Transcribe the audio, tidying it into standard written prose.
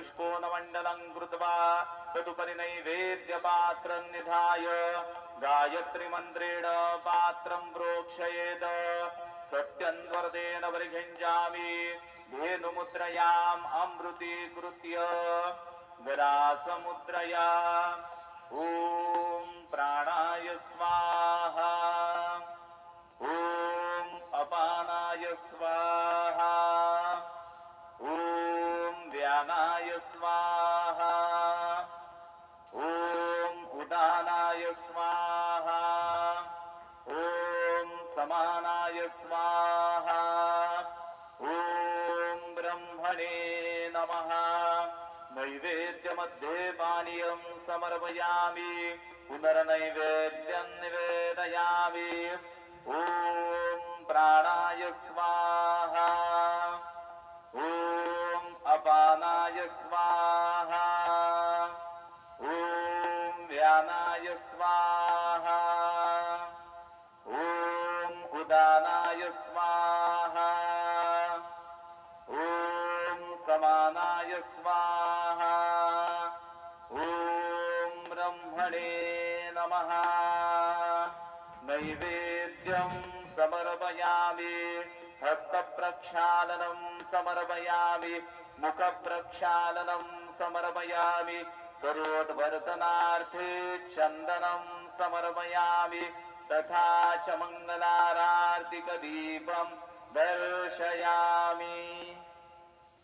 चतुष्कोणमण्डलं कृत्वा तदुपरि नैवेद्यपात्रं निधाय गायत्रीमन्त्रेण पात्रं प्रोक्षयेत् सत्यन्वर्तेन परिगृह्णामि धेनुमुद्रयाम् अमृतीकृत्य गरासमुद्रया ॐ प्राणाय स्वाहा ॐ अपानाय स्वाहा ॐ व्यानाय स्वाहा ॐ उदानाय स्वाहा ॐ समानाय स्वाहा ॐ ब्रह्मणे नमः नैवेद्यमध्ये पानीयं समर्पयामि पुनर्नैवेद्यं निवेदयामि ॐ प्राणाय स्वाहा ॐ अपानाय स्वाहा ॐ व्यानाय स्वाहा ॐ उदानाय स्वाहा ॐ समानाय स्वाहा ॐ ब्रह्मणे नमः नैवेद्यं समर्पयामि हस्तप्रक्षालनं समर्पयामि मुखप्रक्षालनं समर्पयामि करोद्वर्तनार्थे चन्दनं समर्पयामि तथा च मङ्गलारार्तिकदीपं दर्शयामि।